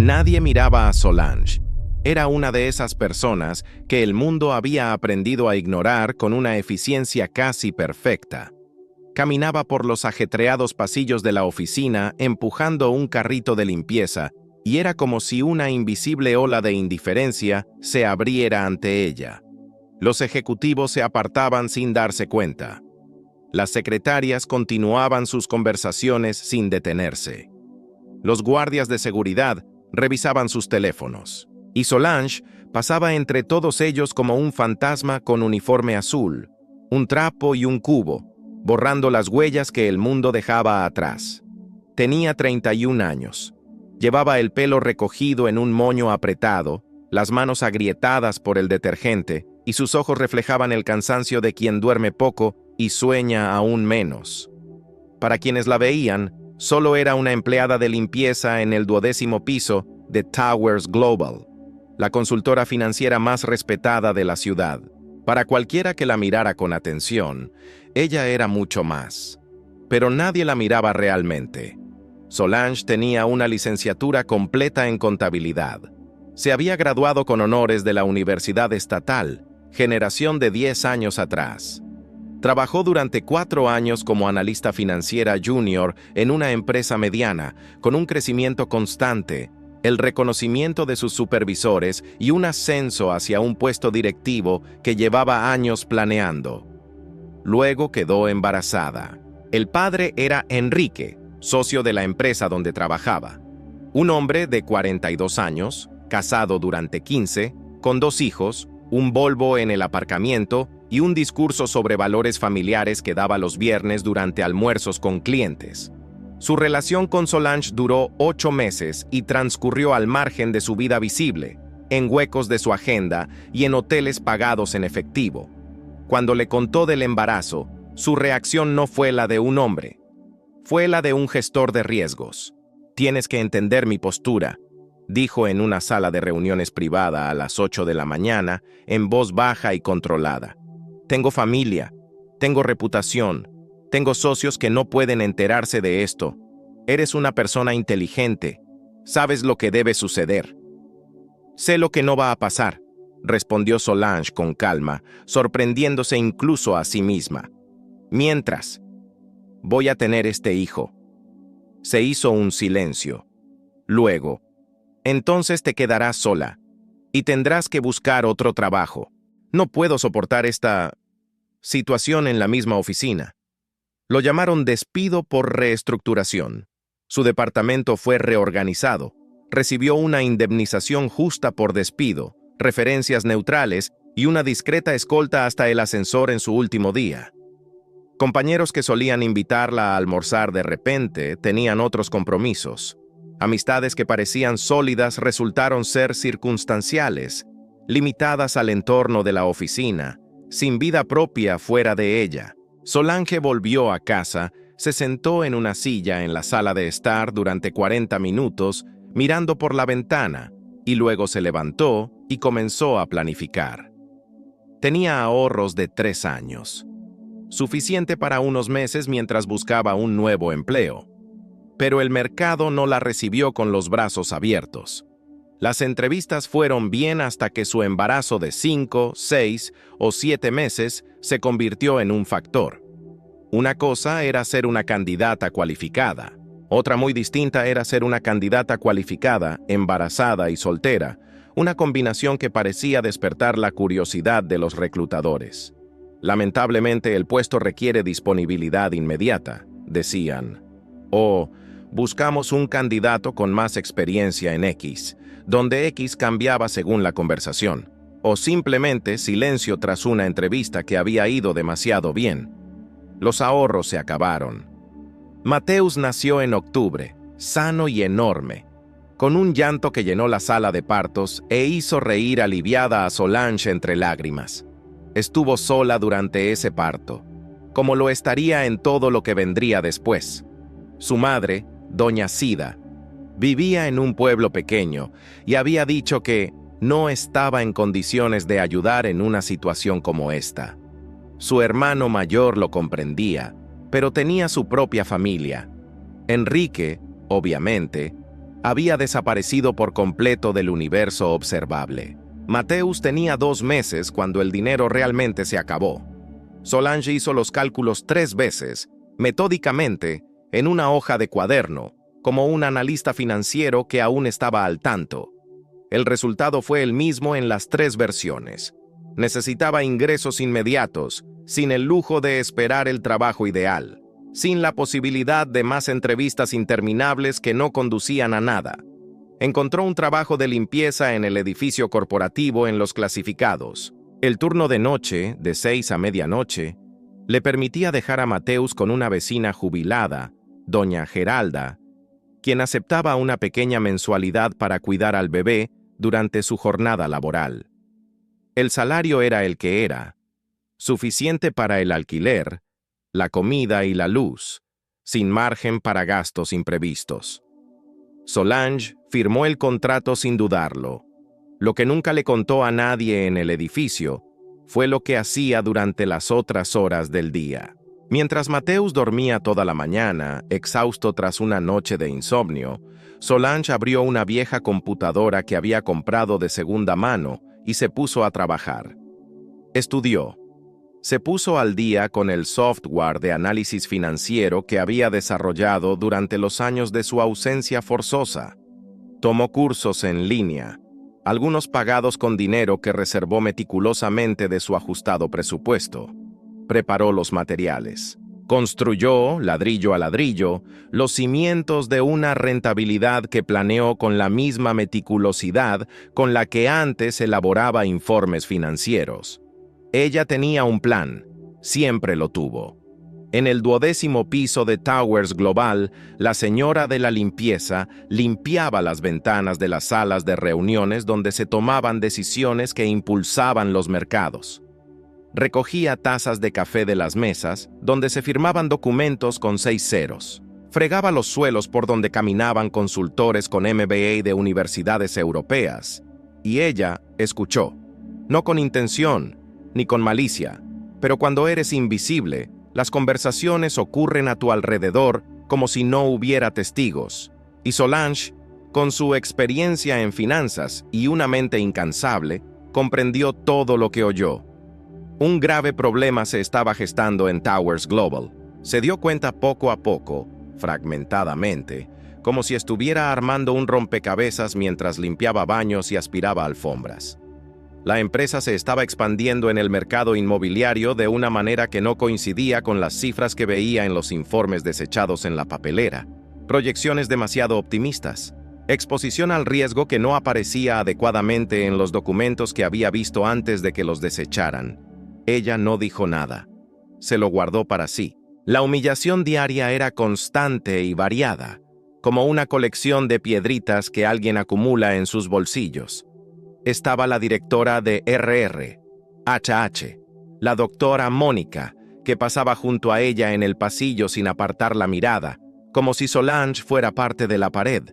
Nadie miraba a Solange. Era una de esas personas que el mundo había aprendido a ignorar con una eficiencia casi perfecta. Caminaba por los ajetreados pasillos de la oficina empujando un carrito de limpieza, y era como si una invisible ola de indiferencia se abriera ante ella. Los ejecutivos se apartaban sin darse cuenta. Las secretarias continuaban sus conversaciones sin detenerse. Los guardias de seguridad revisaban sus teléfonos, y Solange pasaba entre todos ellos como un fantasma con uniforme azul, un trapo y un cubo, borrando las huellas que el mundo dejaba atrás. Tenía 31 años. Llevaba el pelo recogido en un moño apretado, las manos agrietadas por el detergente, y sus ojos reflejaban el cansancio de quien duerme poco y sueña aún menos. Para quienes la veían, solo era una empleada de limpieza en el 12º piso de Towers Global, la consultora financiera más respetada de la ciudad. Para cualquiera que la mirara con atención, ella era mucho más. Pero nadie la miraba realmente. Solange tenía una licenciatura completa en contabilidad. Se había graduado con honores de la Universidad Estatal, generación de 10 años atrás. Trabajó durante 4 años como analista financiera junior en una empresa mediana, con un crecimiento constante, el reconocimiento de sus supervisores y un ascenso hacia un puesto directivo que llevaba años planeando. Luego quedó embarazada. El padre era Enrique, socio de la empresa donde trabajaba. Un hombre de 42 años, casado durante 15, con 2 hijos, un Volvo en el aparcamiento y un discurso sobre valores familiares que daba los viernes durante almuerzos con clientes. Su relación con Solange duró 8 meses y transcurrió al margen de su vida visible, en huecos de su agenda y en hoteles pagados en efectivo. Cuando le contó del embarazo, su reacción no fue la de un hombre. Fue la de un gestor de riesgos. «Tienes que entender mi postura», dijo en una sala de reuniones privada a las 8 de la mañana, en voz baja y controlada. «Tengo familia, tengo reputación, tengo socios que no pueden enterarse de esto. Eres una persona inteligente, sabes lo que debe suceder». «Sé lo que no va a pasar», respondió Solange con calma, sorprendiéndose incluso a sí misma. «Mientras, voy a tener este hijo». Se hizo un silencio. Luego, «Entonces te quedarás sola y tendrás que buscar otro trabajo. No puedo soportar esta situación en la misma oficina». Lo llamaron despido por reestructuración. Su departamento fue reorganizado. Recibió una indemnización justa por despido, referencias neutrales y una discreta escolta hasta el ascensor en su último día. Compañeros que solían invitarla a almorzar de repente tenían otros compromisos. Amistades que parecían sólidas resultaron ser circunstanciales, limitadas al entorno de la oficina, sin vida propia fuera de ella. Solange volvió a casa, se sentó en una silla en la sala de estar durante 40 minutos, mirando por la ventana, y luego se levantó y comenzó a planificar. Tenía ahorros de 3 años, suficiente para unos meses mientras buscaba un nuevo empleo. Pero el mercado no la recibió con los brazos abiertos. Las entrevistas fueron bien hasta que su embarazo de 5, 6 o 7 meses se convirtió en un factor. Una cosa era ser una candidata cualificada. Otra muy distinta era ser una candidata cualificada, embarazada y soltera, una combinación que parecía despertar la curiosidad de los reclutadores. Lamentablemente, el puesto requiere disponibilidad inmediata, decían. O buscamos un candidato con más experiencia en X, donde X cambiaba según la conversación. O simplemente silencio tras una entrevista que había ido demasiado bien. Los ahorros se acabaron. Mateus nació en octubre, sano y enorme, con un llanto que llenó la sala de partos e hizo reír aliviada a Solange entre lágrimas. Estuvo sola durante ese parto, como lo estaría en todo lo que vendría después. Su madre, doña Sida, vivía en un pueblo pequeño y había dicho que no estaba en condiciones de ayudar en una situación como esta. Su hermano mayor lo comprendía, pero tenía su propia familia. Enrique, obviamente, había desaparecido por completo del universo observable. Matthews tenía 2 meses cuando el dinero realmente se acabó. Solange hizo los cálculos 3 veces, metódicamente, en una hoja de cuaderno, como un analista financiero que aún estaba al tanto. El resultado fue el mismo en las 3 versiones. Necesitaba ingresos inmediatos, sin el lujo de esperar el trabajo ideal, sin la posibilidad de más entrevistas interminables que no conducían a nada. Encontró un trabajo de limpieza en el edificio corporativo en los clasificados. El turno de noche, de 6 a medianoche, le permitía dejar a Matthews con una vecina jubilada, doña Geralda, quien aceptaba una pequeña mensualidad para cuidar al bebé durante su jornada laboral. El salario era el que era, suficiente para el alquiler, la comida y la luz, sin margen para gastos imprevistos. Solange firmó el contrato sin dudarlo. Lo que nunca le contó a nadie en el edificio fue lo que hacía durante las otras horas del día. Mientras Matthews dormía toda la mañana, exhausto tras una noche de insomnio, Solange abrió una vieja computadora que había comprado de segunda mano y se puso a trabajar. Estudió. Se puso al día con el software de análisis financiero que había desarrollado durante los años de su ausencia forzosa. Tomó cursos en línea, algunos pagados con dinero que reservó meticulosamente de su ajustado presupuesto. Preparó los materiales. Construyó, ladrillo a ladrillo, los cimientos de una rentabilidad que planeó con la misma meticulosidad con la que antes elaboraba informes financieros. Ella tenía un plan, siempre lo tuvo. En el 12º piso de Towers Global, la señora de la limpieza limpiaba las ventanas de las salas de reuniones donde se tomaban decisiones que impulsaban los mercados. Recogía tazas de café de las mesas, donde se firmaban documentos con 6 ceros. Fregaba los suelos por donde caminaban consultores con MBA de universidades europeas. Y ella escuchó, no con intención, ni con malicia, pero cuando eres invisible, las conversaciones ocurren a tu alrededor como si no hubiera testigos. Y Solange, con su experiencia en finanzas y una mente incansable, comprendió todo lo que oyó. Un grave problema se estaba gestando en Towers Global. Se dio cuenta poco a poco, fragmentadamente, como si estuviera armando un rompecabezas mientras limpiaba baños y aspiraba alfombras. La empresa se estaba expandiendo en el mercado inmobiliario de una manera que no coincidía con las cifras que veía en los informes desechados en la papelera. Proyecciones demasiado optimistas. Exposición al riesgo que no aparecía adecuadamente en los documentos que había visto antes de que los desecharan. Ella no dijo nada. Se lo guardó para sí. La humillación diaria era constante y variada, como una colección de piedritas que alguien acumula en sus bolsillos. Estaba la directora de HH, la doctora Mónica, que pasaba junto a ella en el pasillo sin apartar la mirada, como si Solange fuera parte de la pared.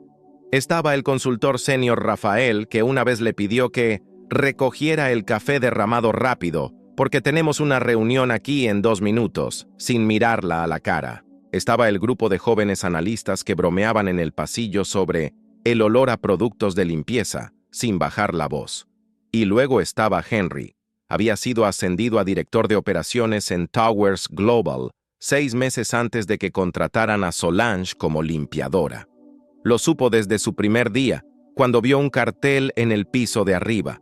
Estaba el consultor senior Rafael, que una vez le pidió que recogiera el café derramado rápido, porque tenemos una reunión aquí en 2 minutos, sin mirarla a la cara. Estaba el grupo de jóvenes analistas que bromeaban en el pasillo sobre el olor a productos de limpieza, sin bajar la voz. Y luego estaba Henry. Había sido ascendido a director de operaciones en Towers Global 6 meses antes de que contrataran a Solange como limpiadora. Lo supo desde su primer día, cuando vio un cartel en el piso de arriba,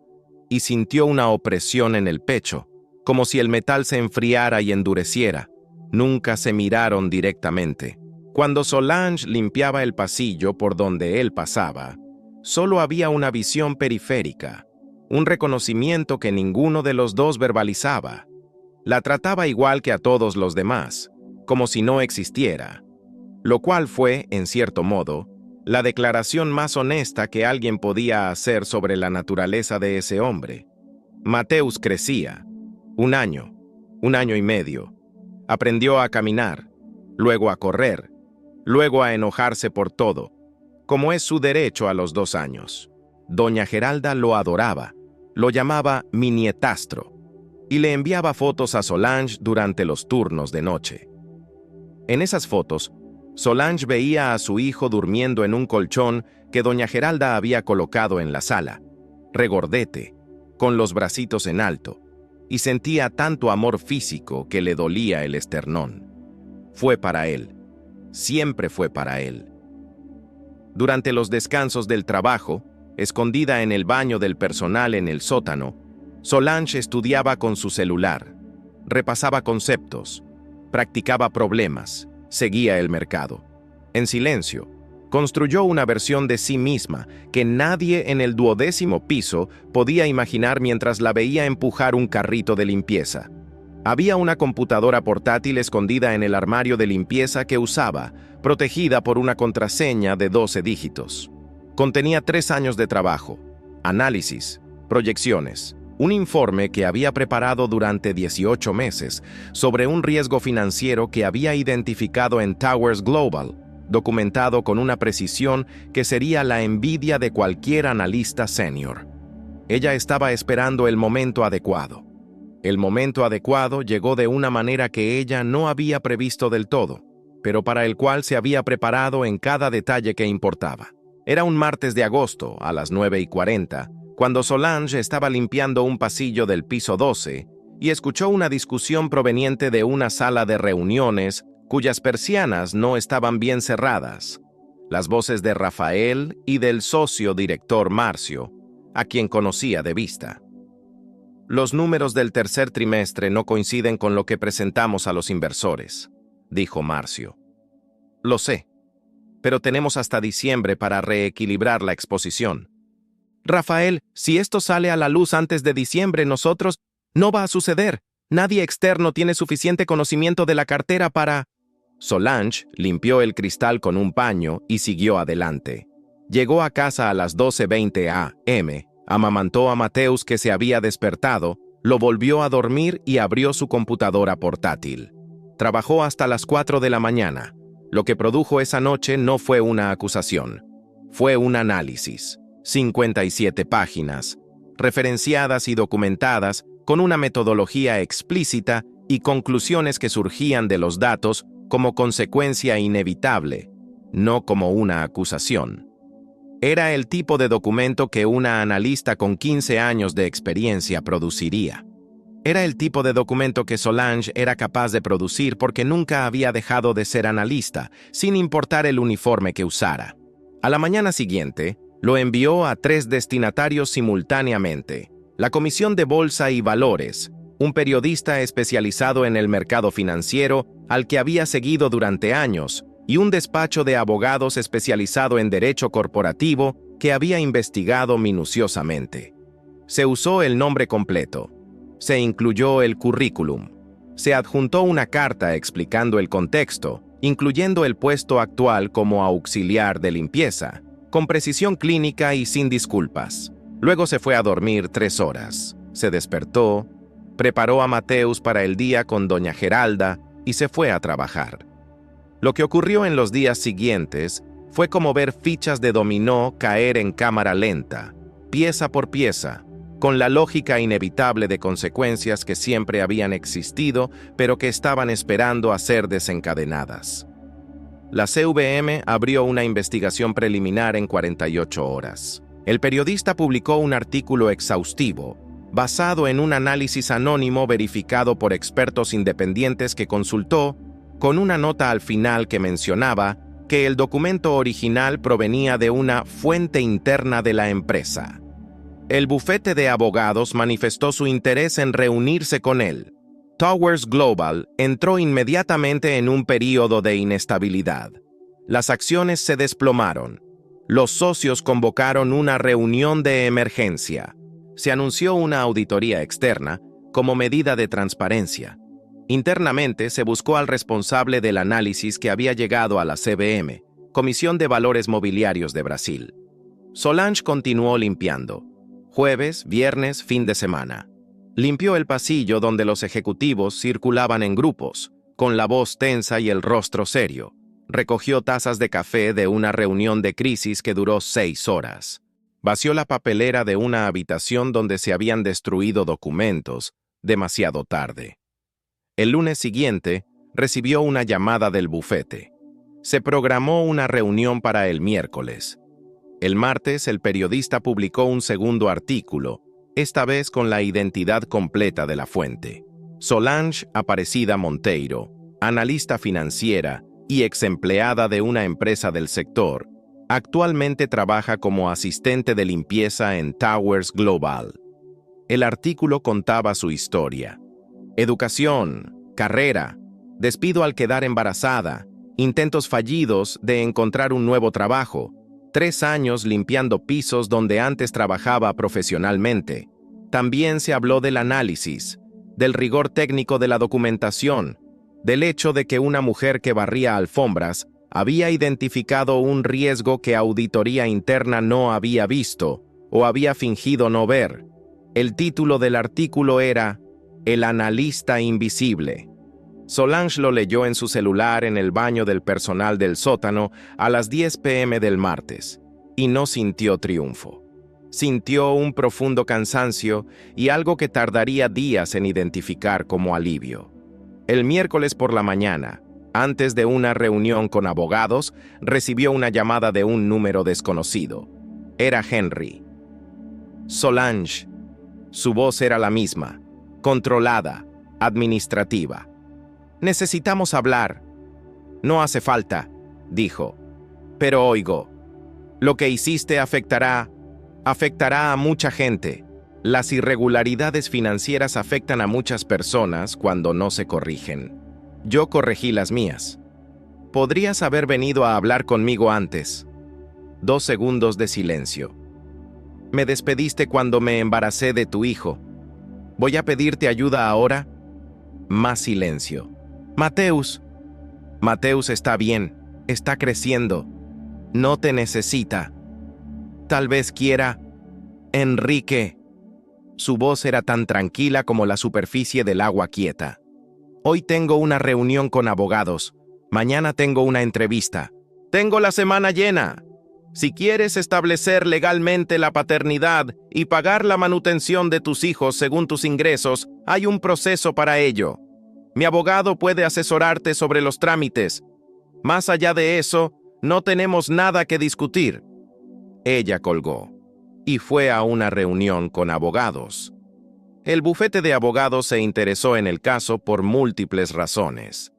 y sintió una opresión en el pecho, como si el metal se enfriara y endureciera. Nunca se miraron directamente. Cuando Solange limpiaba el pasillo por donde él pasaba, solo había una visión periférica, un reconocimiento que ninguno de los dos verbalizaba. La trataba igual que a todos los demás, como si no existiera, lo cual fue, en cierto modo, la declaración más honesta que alguien podía hacer sobre la naturaleza de ese hombre. Matthews crecía. 1 año, 1 año y medio. Aprendió a caminar, luego a correr, luego a enojarse por todo, como es su derecho a los 2 años. Doña Geralda lo adoraba, lo llamaba mi nietastro, y le enviaba fotos a Solange durante los turnos de noche. En esas fotos, Solange veía a su hijo durmiendo en un colchón que doña Geralda había colocado en la sala, regordete, con los bracitos en alto, y sentía tanto amor físico que le dolía el esternón. Fue para él. Siempre fue para él. Durante los descansos del trabajo, escondida en el baño del personal en el sótano, Solange estudiaba con su celular, repasaba conceptos, practicaba problemas, seguía el mercado. En silencio, construyó una versión de sí misma que nadie en el 12º piso podía imaginar mientras la veía empujar un carrito de limpieza. Había una computadora portátil escondida en el armario de limpieza que usaba, protegida por una contraseña de 12 dígitos. Contenía 3 años de trabajo, análisis, proyecciones, un informe que había preparado durante 18 meses sobre un riesgo financiero que había identificado en Towers Global, documentado con una precisión que sería la envidia de cualquier analista senior. Ella estaba esperando el momento adecuado. El momento adecuado llegó de una manera que ella no había previsto del todo, pero para el cual se había preparado en cada detalle que importaba. Era un martes de agosto, a las 9:40, cuando Solange estaba limpiando un pasillo del piso 12 y escuchó una discusión proveniente de una sala de reuniones cuyas persianas no estaban bien cerradas. Las voces de Rafael y del socio director Marcio, a quien conocía de vista. Los números del tercer trimestre no coinciden con lo que presentamos a los inversores, dijo Marcio. Lo sé, pero tenemos hasta diciembre para reequilibrar la exposición. Rafael, si esto sale a la luz antes de diciembre, no va a suceder. Nadie externo tiene suficiente conocimiento de la cartera para... Solange limpió el cristal con un paño y siguió adelante. Llegó a casa a las 12:20 a.m., amamantó a Mateus que se había despertado, lo volvió a dormir y abrió su computadora portátil. Trabajó hasta las 4 de la mañana. Lo que produjo esa noche no fue una acusación, fue un análisis. 57 páginas, referenciadas y documentadas con una metodología explícita y conclusiones que surgían de los datos como consecuencia inevitable, no como una acusación. Era el tipo de documento que una analista con 15 años de experiencia produciría. Era el tipo de documento que Solange era capaz de producir porque nunca había dejado de ser analista, sin importar el uniforme que usara. A la mañana siguiente, lo envió a 3 destinatarios simultáneamente: la Comisión de Bolsa y Valores, un periodista especializado en el mercado financiero al que había seguido durante años, y un despacho de abogados especializado en derecho corporativo que había investigado minuciosamente. Se usó el nombre completo. Se incluyó el currículum. Se adjuntó una carta explicando el contexto, incluyendo el puesto actual como auxiliar de limpieza, con precisión clínica y sin disculpas. Luego se fue a dormir 3 horas. Se despertó, preparó a Mateus para el día con doña Geralda y se fue a trabajar. Lo que ocurrió en los días siguientes fue como ver fichas de dominó caer en cámara lenta, pieza por pieza, con la lógica inevitable de consecuencias que siempre habían existido, pero que estaban esperando a ser desencadenadas. La CVM abrió una investigación preliminar en 48 horas. El periodista publicó un artículo exhaustivo, basado en un análisis anónimo verificado por expertos independientes que consultó, con una nota al final que mencionaba que el documento original provenía de una fuente interna de la empresa. El bufete de abogados manifestó su interés en reunirse con él. Towers Global entró inmediatamente en un período de inestabilidad. Las acciones se desplomaron. Los socios convocaron una reunión de emergencia. Se anunció una auditoría externa como medida de transparencia. Internamente se buscó al responsable del análisis que había llegado a la CVM, Comisión de Valores Mobiliarios de Brasil. Solange continuó limpiando. Jueves, viernes, fin de semana. Limpió el pasillo donde los ejecutivos circulaban en grupos, con la voz tensa y el rostro serio. Recogió tazas de café de una reunión de crisis que duró 6 horas. Vació la papelera de una habitación donde se habían destruido documentos, demasiado tarde. El lunes siguiente, recibió una llamada del bufete. Se programó una reunión para el miércoles. El martes, el periodista publicó un segundo artículo, esta vez con la identidad completa de la fuente. Solange Aparecida Monteiro, analista financiera y exempleada de una empresa del sector, actualmente trabaja como asistente de limpieza en Towers Global. El artículo contaba su historia: educación, carrera, despido al quedar embarazada, intentos fallidos de encontrar un nuevo trabajo, 3 años limpiando pisos donde antes trabajaba profesionalmente. También se habló del análisis, del rigor técnico de la documentación, del hecho de que una mujer que barría alfombras había identificado un riesgo que auditoría interna no había visto o había fingido no ver. El título del artículo era El analista invisible. Solange lo leyó en su celular en el baño del personal del sótano a las 10 p.m. del martes, y no sintió triunfo. Sintió un profundo cansancio y algo que tardaría días en identificar como alivio. El miércoles por la mañana, antes de una reunión con abogados, recibió una llamada de un número desconocido. Era Henry. Solange. Su voz era la misma, controlada, administrativa. «Necesitamos hablar». «No hace falta», dijo. «Pero oigo, lo que hiciste afectará a mucha gente. Las irregularidades financieras afectan a muchas personas cuando no se corrigen. Yo corregí las mías. Podrías haber venido a hablar conmigo antes». 2 segundos de silencio. «Me despediste cuando me embaracé de tu hijo. ¿Voy a pedirte ayuda ahora?» Más silencio. «Mateus. Mateus está bien, está creciendo. No te necesita. Tal vez quiera. Enrique». Su voz era tan tranquila como la superficie del agua quieta. «Hoy tengo una reunión con abogados. Mañana tengo una entrevista. Tengo la semana llena. Si quieres establecer legalmente la paternidad y pagar la manutención de tus hijos según tus ingresos, hay un proceso para ello. Mi abogado puede asesorarte sobre los trámites. Más allá de eso, no tenemos nada que discutir». Ella colgó y fue a una reunión con abogados. El bufete de abogados se interesó en el caso por múltiples razones.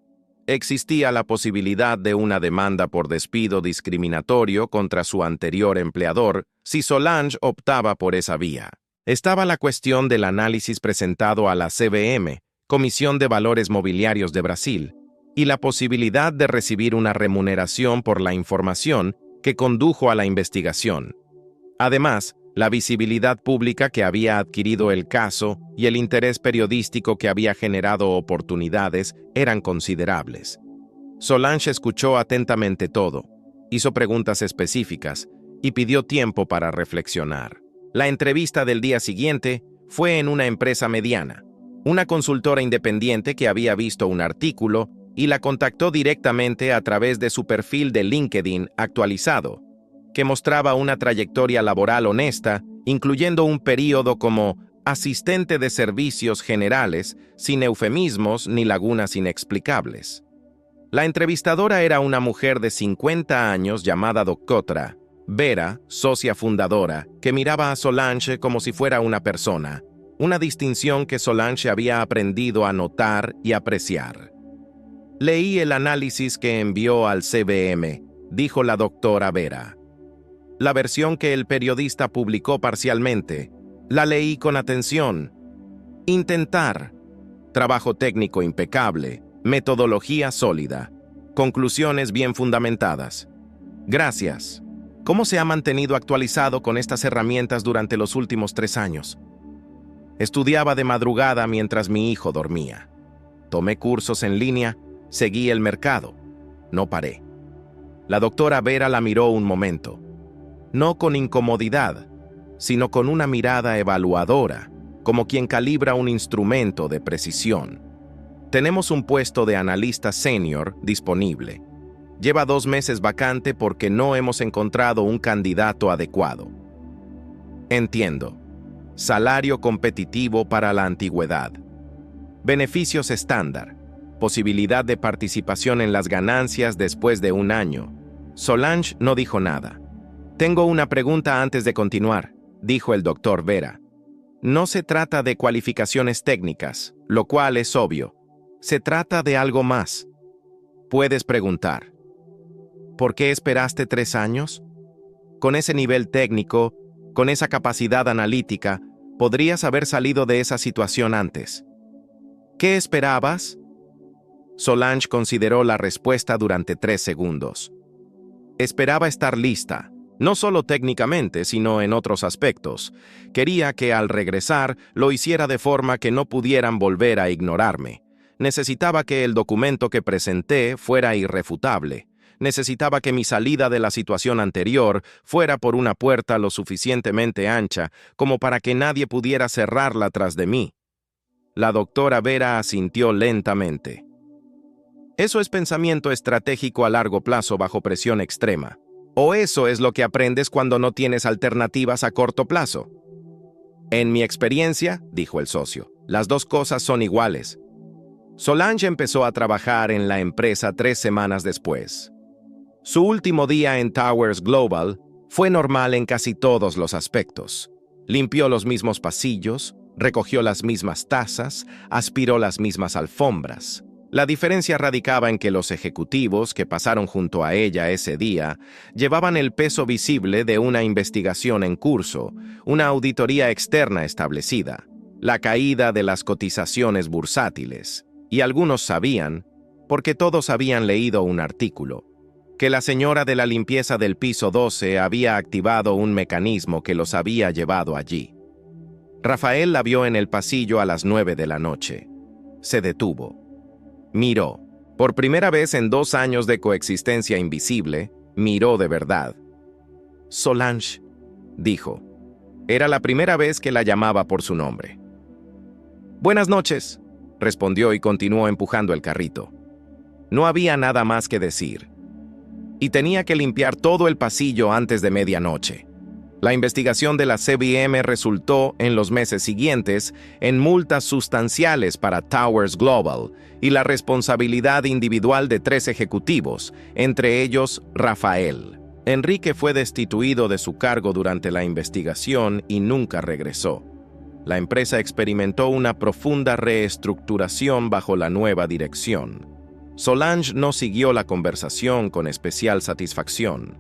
Existía la posibilidad de una demanda por despido discriminatorio contra su anterior empleador si Solange optaba por esa vía. Estaba la cuestión del análisis presentado a la CVM, Comisión de Valores Mobiliarios de Brasil, y la posibilidad de recibir una remuneración por la información que condujo a la investigación. Además, la visibilidad pública que había adquirido el caso y el interés periodístico que había generado oportunidades eran considerables. Solange escuchó atentamente todo, hizo preguntas específicas y pidió tiempo para reflexionar. La entrevista del día siguiente fue en una empresa mediana, una consultora independiente que había visto un artículo y la contactó directamente a través de su perfil de LinkedIn actualizado, que mostraba una trayectoria laboral honesta, incluyendo un período como asistente de servicios generales, sin eufemismos ni lagunas inexplicables. La entrevistadora era una mujer de 50 años llamada Doctora Vera, socia fundadora, que miraba a Solange como si fuera una persona, una distinción que Solange había aprendido a notar y apreciar. «Leí el análisis que envió al CVM», dijo la doctora Vera. «La versión que el periodista publicó parcialmente. La leí con atención. Intentar. Trabajo técnico impecable. Metodología sólida. Conclusiones bien fundamentadas. Gracias. ¿Cómo se ha mantenido actualizado con estas herramientas durante los últimos 3 años? Estudiaba de madrugada mientras mi hijo dormía. Tomé cursos en línea, seguí el mercado. No paré». La doctora Vera la miró un momento. No con incomodidad, sino con una mirada evaluadora, como quien calibra un instrumento de precisión. «Tenemos un puesto de analista senior disponible. Lleva 2 meses vacante porque no hemos encontrado un candidato adecuado». «Entiendo. Salario competitivo para la antigüedad. Beneficios estándar. posibilidad de participación en las ganancias después de un año. Solange no dijo nada. «Tengo una pregunta antes de continuar», dijo el doctor Vera. «No se trata de cualificaciones técnicas, lo cual es obvio. Se trata de algo más. Puedes preguntar, ¿por qué esperaste 3 años? Con ese nivel técnico, con esa capacidad analítica, podrías haber salido de esa situación antes. ¿Qué esperabas?» Solange consideró la respuesta durante 3 segundos. Esperaba estar lista, no solo técnicamente, sino en otros aspectos. Quería que al regresar lo hiciera de forma que no pudieran volver a ignorarme. Necesitaba que el documento que presenté fuera irrefutable. Necesitaba que mi salida de la situación anterior fuera por una puerta lo suficientemente ancha como para que nadie pudiera cerrarla tras de mí. La doctora Vera asintió lentamente. Eso es pensamiento estratégico a largo plazo bajo presión extrema. ¿O eso es lo que aprendes cuando no tienes alternativas a corto plazo? En mi experiencia, dijo el socio, las dos cosas son iguales. Solange empezó a trabajar en la empresa 3 semanas después. Su último día en Towers Global fue normal en casi todos los aspectos. Limpió los mismos pasillos, recogió las mismas tazas, aspiró las mismas alfombras. La diferencia radicaba en que los ejecutivos que pasaron junto a ella ese día llevaban el peso visible de una investigación en curso, una auditoría externa establecida, la caída de las cotizaciones bursátiles, y algunos sabían, porque todos habían leído un artículo, que la señora de la limpieza del piso 12 había activado un mecanismo que los había llevado allí. Rafael la vio en el pasillo a las 9 de la noche. Se detuvo. Miró. Por primera vez en 2 años de coexistencia invisible, miró de verdad. Solange, dijo. Era la primera vez que la llamaba por su nombre. Buenas noches, respondió y continuó empujando el carrito. No había nada más que decir. Y tenía que limpiar todo el pasillo antes de medianoche. La investigación de la CBM resultó, en los meses siguientes, en multas sustanciales para Towers Global y la responsabilidad individual de 3 ejecutivos, entre ellos Rafael. Enrique fue destituido de su cargo durante la investigación y nunca regresó. La empresa experimentó una profunda reestructuración bajo la nueva dirección. Solange no siguió la conversación con especial satisfacción.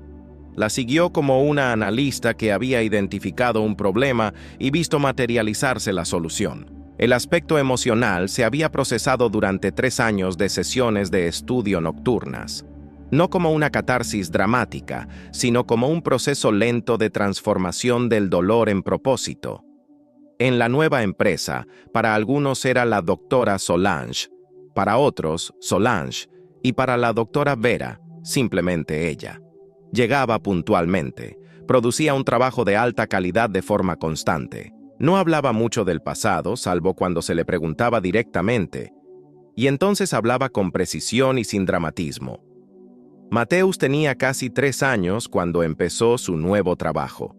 La siguió como una analista que había identificado un problema y visto materializarse la solución. El aspecto emocional se había procesado durante 3 años de sesiones de estudio nocturnas, no como una catarsis dramática, sino como un proceso lento de transformación del dolor en propósito. En la nueva empresa, para algunos era la doctora Solange, para otros, Solange, y para la doctora Vera, simplemente ella. Llegaba puntualmente, producía un trabajo de alta calidad de forma constante. No hablaba mucho del pasado, salvo cuando se le preguntaba directamente, y entonces hablaba con precisión y sin dramatismo. Mateus tenía casi 3 años cuando empezó su nuevo trabajo.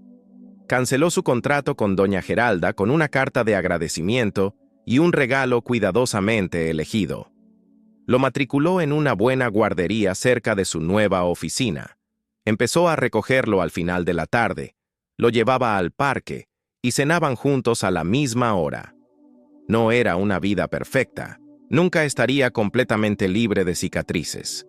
Canceló su contrato con doña Geralda con una carta de agradecimiento y un regalo cuidadosamente elegido. Lo matriculó en una buena guardería cerca de su nueva oficina. Empezó a recogerlo al final de la tarde, lo llevaba al parque y cenaban juntos a la misma hora. No era una vida perfecta, nunca estaría completamente libre de cicatrices.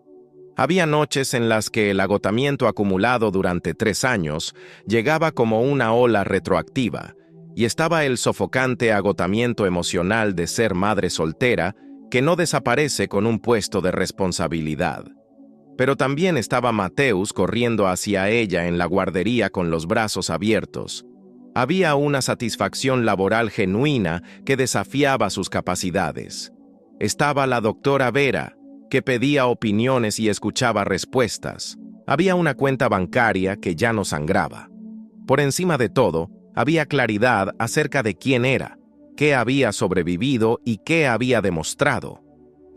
Había noches en las que el agotamiento acumulado durante 3 años llegaba como una ola retroactiva, y estaba el sofocante agotamiento emocional de ser madre soltera que no desaparece con un puesto de responsabilidad. Pero también estaba Mateus corriendo hacia ella en la guardería con los brazos abiertos. Había una satisfacción laboral genuina que desafiaba sus capacidades. Estaba la doctora Vera, que pedía opiniones y escuchaba respuestas. Había una cuenta bancaria que ya no sangraba. Por encima de todo, había claridad acerca de quién era, qué había sobrevivido y qué había demostrado.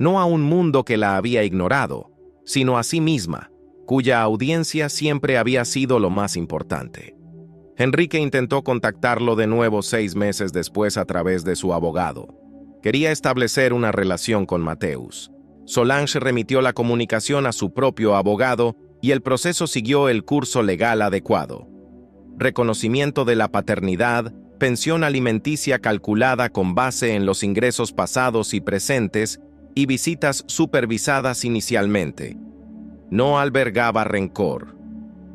No a un mundo que la había ignorado, sino a sí misma, cuya audiencia siempre había sido lo más importante. Enrique intentó contactarlo de nuevo 6 meses después a través de su abogado. Quería establecer una relación con Mateus. Solange remitió la comunicación a su propio abogado y el proceso siguió el curso legal adecuado. Reconocimiento de la paternidad, pensión alimenticia calculada con base en los ingresos pasados y presentes y visitas supervisadas inicialmente. No albergaba rencor.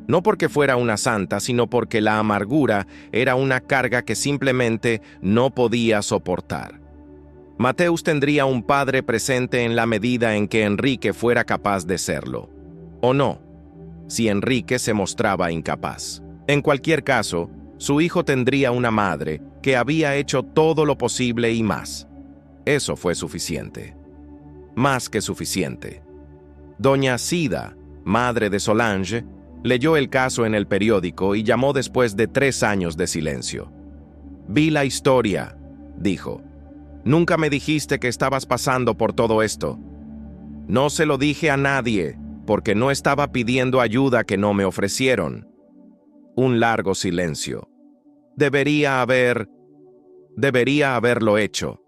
No porque fuera una santa, sino porque la amargura era una carga que simplemente no podía soportar. Mateus tendría un padre presente en la medida en que Enrique fuera capaz de serlo. O no, si Enrique se mostraba incapaz. En cualquier caso, su hijo tendría una madre que había hecho todo lo posible y más. Eso fue suficiente. Más que suficiente. Doña Sida, madre de Solange, leyó el caso en el periódico y llamó después de 3 años de silencio. «Vi la historia», dijo. «Nunca me dijiste que estabas pasando por todo esto». «No se lo dije a nadie, porque no estaba pidiendo ayuda que no me ofrecieron». Un largo silencio. Debería haberlo hecho.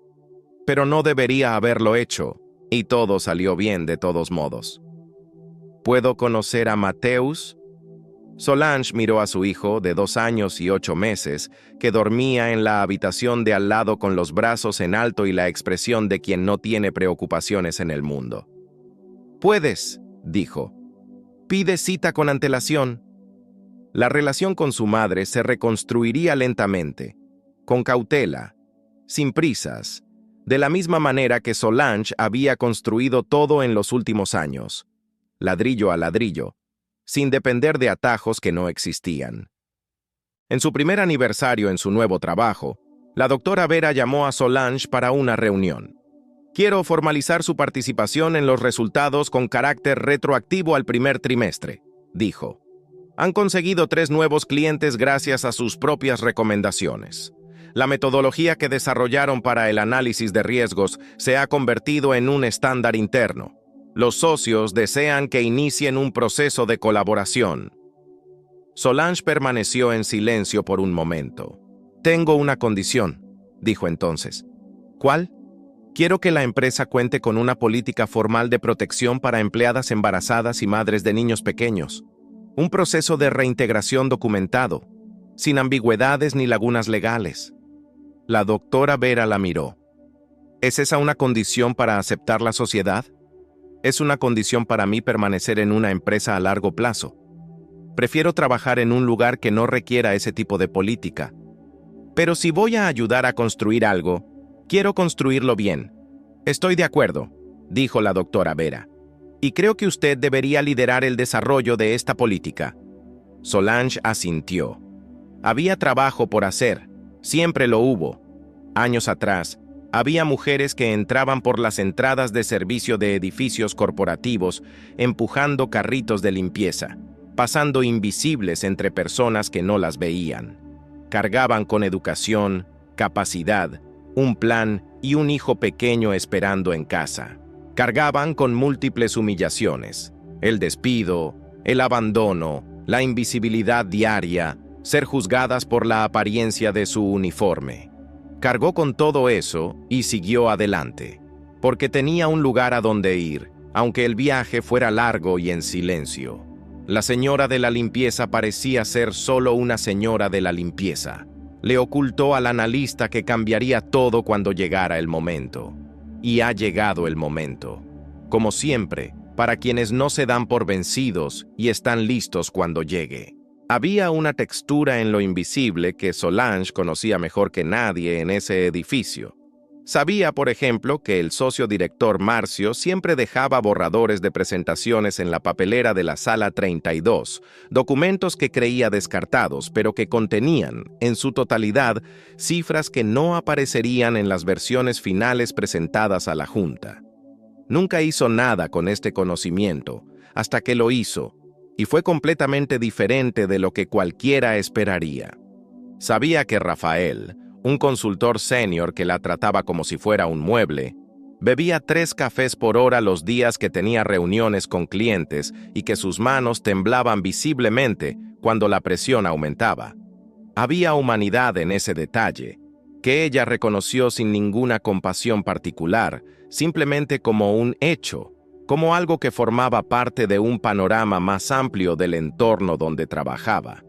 Pero no debería haberlo hecho, y todo salió bien de todos modos. ¿Puedo conocer a Mateus? Solange miró a su hijo de 2 años y 8 meses, que dormía en la habitación de al lado con los brazos en alto y la expresión de quien no tiene preocupaciones en el mundo. «Puedes», dijo. «Pide cita con antelación». La relación con su madre se reconstruiría lentamente, con cautela, sin prisas, de la misma manera que Solange había construido todo en los últimos años, ladrillo a ladrillo, sin depender de atajos que no existían. En su primer aniversario en su nuevo trabajo, la doctora Vera llamó a Solange para una reunión. «Quiero formalizar su participación en los resultados con carácter retroactivo al primer trimestre», dijo. «Han conseguido 3 nuevos clientes gracias a sus propias recomendaciones. La metodología que desarrollaron para el análisis de riesgos se ha convertido en un estándar interno. Los socios desean que inicien un proceso de colaboración». Solange permaneció en silencio por un momento. «Tengo una condición», dijo entonces. «¿Cuál?» «Quiero que la empresa cuente con una política formal de protección para empleadas embarazadas y madres de niños pequeños. Un proceso de reintegración documentado, sin ambigüedades ni lagunas legales». La doctora Vera la miró. «¿Es esa una condición para aceptar la sociedad? Es una condición para mí permanecer en una empresa a largo plazo. Prefiero trabajar en un lugar que no requiera ese tipo de política. Pero si voy a ayudar a construir algo, quiero construirlo bien». «Estoy de acuerdo», dijo la doctora Vera. «Y creo que usted debería liderar el desarrollo de esta política». Solange asintió. Había trabajo por hacer, siempre lo hubo. Años atrás, había mujeres que entraban por las entradas de servicio de edificios corporativos empujando carritos de limpieza, pasando invisibles entre personas que no las veían. Cargaban con educación, capacidad, un plan y un hijo pequeño esperando en casa. Cargaban con múltiples humillaciones, el despido, el abandono, la invisibilidad diaria, ser juzgadas por la apariencia de su uniforme. Cargó con todo eso y siguió adelante, porque tenía un lugar a donde ir, aunque el viaje fuera largo y en silencio. La señora de la limpieza parecía ser solo una señora de la limpieza. Le ocultó al analista que cambiaría todo cuando llegara el momento. Y ha llegado el momento. Como siempre, para quienes no se dan por vencidos y están listos cuando llegue. Había una textura en lo invisible que Solange conocía mejor que nadie en ese edificio. Sabía, por ejemplo, que el socio director Marcio siempre dejaba borradores de presentaciones en la papelera de la sala 32, documentos que creía descartados, pero que contenían, en su totalidad, cifras que no aparecerían en las versiones finales presentadas a la Junta. Nunca hizo nada con este conocimiento, hasta que lo hizo, y fue completamente diferente de lo que cualquiera esperaría. Sabía que Rafael, un consultor senior que la trataba como si fuera un mueble, bebía 3 cafés por hora los días que tenía reuniones con clientes y que sus manos temblaban visiblemente cuando la presión aumentaba. Había humanidad en ese detalle, que ella reconoció sin ninguna compasión particular, simplemente como un hecho, como algo que formaba parte de un panorama más amplio del entorno donde trabajaba.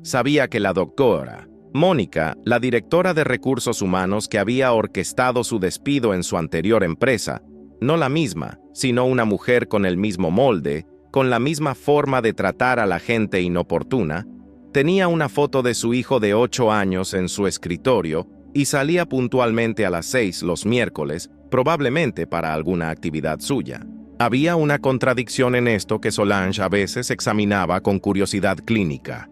Sabía que la doctora, Mónica, la directora de recursos humanos que había orquestado su despido en su anterior empresa, no la misma, sino una mujer con el mismo molde, con la misma forma de tratar a la gente inoportuna, tenía una foto de su hijo de 8 años en su escritorio y salía puntualmente a las 6 los miércoles, probablemente para alguna actividad suya. Había una contradicción en esto que Solange a veces examinaba con curiosidad clínica.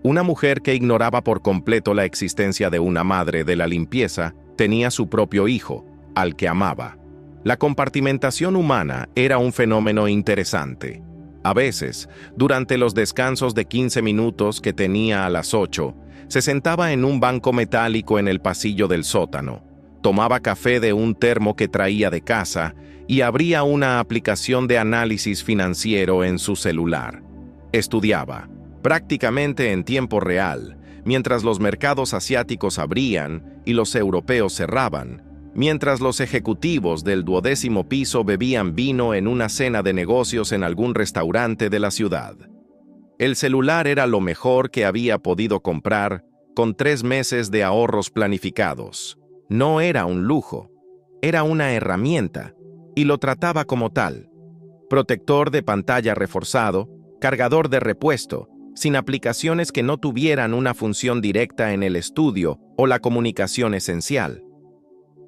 Una mujer que ignoraba por completo la existencia de una madre de la limpieza tenía su propio hijo, al que amaba. La compartimentación humana era un fenómeno interesante. A veces, durante los descansos de 15 minutos que tenía a las 8, se sentaba en un banco metálico en el pasillo del sótano, tomaba café de un termo que traía de casa y abría una aplicación de análisis financiero en su celular. Estudiaba, prácticamente en tiempo real, mientras los mercados asiáticos abrían y los europeos cerraban, mientras los ejecutivos del 12º piso bebían vino en una cena de negocios en algún restaurante de la ciudad. El celular era lo mejor que había podido comprar con 3 meses de ahorros planificados. No era un lujo, era una herramienta, y lo trataba como tal. Protector de pantalla reforzado, cargador de repuesto, sin aplicaciones que no tuvieran una función directa en el estudio o la comunicación esencial.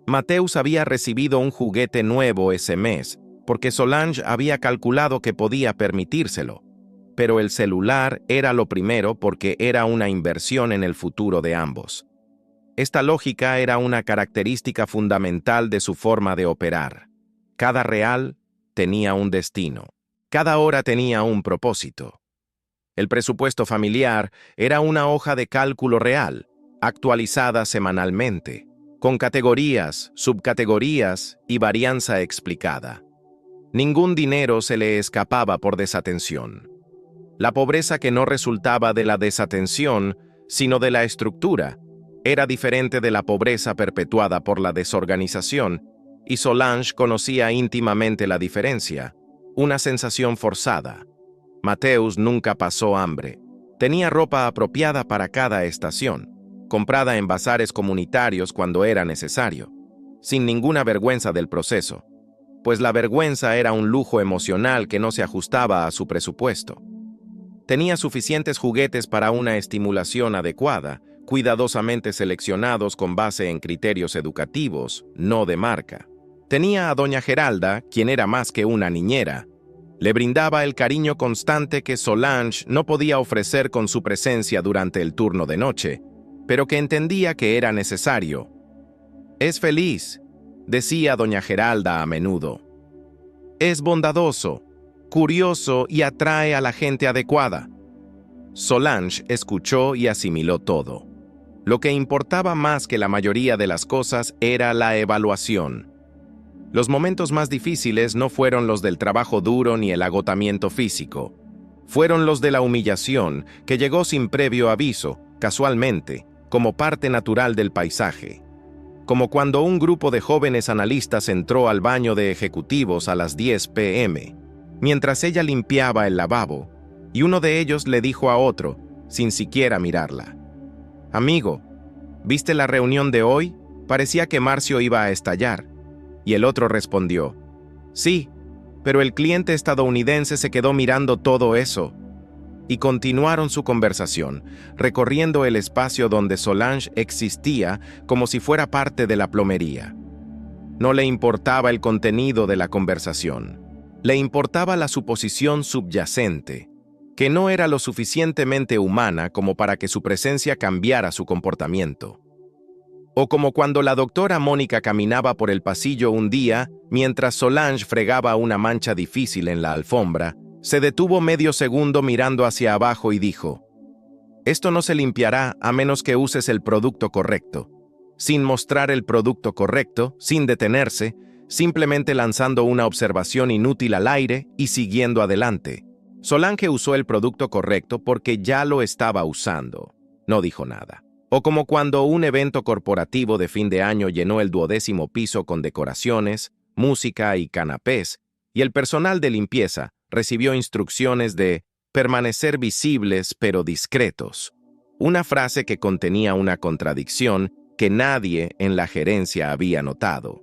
Mateus había recibido un juguete nuevo ese mes, porque Solange había calculado que podía permitírselo. Pero el celular era lo primero porque era una inversión en el futuro de ambos. Esta lógica era una característica fundamental de su forma de operar. Cada real tenía un destino. Cada hora tenía un propósito. El presupuesto familiar era una hoja de cálculo real, actualizada semanalmente, con categorías, subcategorías y varianza explicada. Ningún dinero se le escapaba por desatención. La pobreza que no resultaba de la desatención, sino de la estructura, era diferente de la pobreza perpetuada por la desorganización, y Solange conocía íntimamente la diferencia, una sensación forzada. Mateus nunca pasó hambre. Tenía ropa apropiada para cada estación, comprada en bazares comunitarios cuando era necesario, sin ninguna vergüenza del proceso, pues la vergüenza era un lujo emocional que no se ajustaba a su presupuesto. Tenía suficientes juguetes para una estimulación adecuada, cuidadosamente seleccionados con base en criterios educativos, no de marca. Tenía a doña Geralda, quien era más que una niñera. Le brindaba el cariño constante que Solange no podía ofrecer con su presencia durante el turno de noche, pero que entendía que era necesario. «Es feliz», decía doña Geralda a menudo. «Es bondadoso, curioso y atrae a la gente adecuada». Solange escuchó y asimiló todo. Lo que importaba más que la mayoría de las cosas era la evaluación. Los momentos más difíciles no fueron los del trabajo duro ni el agotamiento físico. Fueron los de la humillación, que llegó sin previo aviso, casualmente, como parte natural del paisaje. Como cuando un grupo de jóvenes analistas entró al baño de ejecutivos a las 10 p.m., mientras ella limpiaba el lavabo, y uno de ellos le dijo a otro, sin siquiera mirarla: «Amigo, ¿viste la reunión de hoy? Parecía que Marcio iba a estallar». Y el otro respondió: «Sí, pero el cliente estadounidense se quedó mirando todo eso». Y continuaron su conversación, recorriendo el espacio donde Solange existía como si fuera parte de la plomería. No le importaba el contenido de la conversación. Le importaba la suposición subyacente, que no era lo suficientemente humana como para que su presencia cambiara su comportamiento. O como cuando la doctora Mónica caminaba por el pasillo un día, mientras Solange fregaba una mancha difícil en la alfombra, se detuvo medio segundo mirando hacia abajo y dijo: «Esto no se limpiará a menos que uses el producto correcto». Sin mostrar el producto correcto, sin detenerse, simplemente lanzando una observación inútil al aire y siguiendo adelante. Solange usó el producto correcto porque ya lo estaba usando. No dijo nada. O como cuando un evento corporativo de fin de año llenó el 12º piso con decoraciones, música y canapés, y el personal de limpieza recibió instrucciones de permanecer visibles pero discretos, una frase que contenía una contradicción que nadie en la gerencia había notado.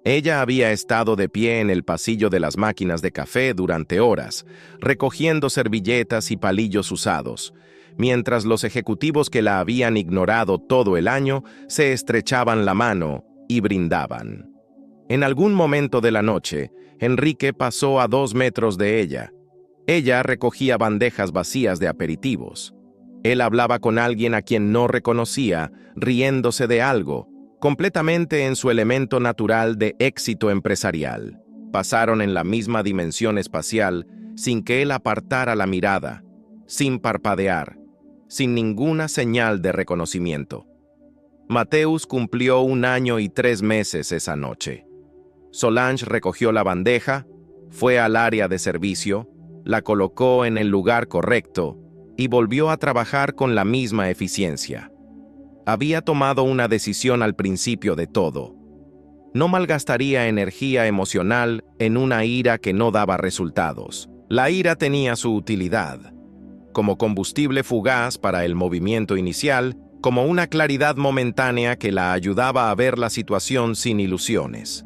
Ella había estado de pie en el pasillo de las máquinas de café durante horas, recogiendo servilletas y palillos usados, mientras los ejecutivos que la habían ignorado todo el año se estrechaban la mano y brindaban. En algún momento de la noche, Enrique pasó a 2 metros de ella. Ella recogía bandejas vacías de aperitivos. Él hablaba con alguien a quien no reconocía, riéndose de algo, completamente en su elemento natural de éxito empresarial. Pasaron en la misma dimensión espacial sin que él apartara la mirada, sin parpadear, sin ninguna señal de reconocimiento. Mateus cumplió 1 año y 3 meses esa noche. Solange recogió la bandeja, fue al área de servicio, la colocó en el lugar correcto y volvió a trabajar con la misma eficiencia. Había tomado una decisión al principio de todo. No malgastaría energía emocional en una ira que no daba resultados. La ira tenía su utilidad, como combustible fugaz para el movimiento inicial, como una claridad momentánea que la ayudaba a ver la situación sin ilusiones.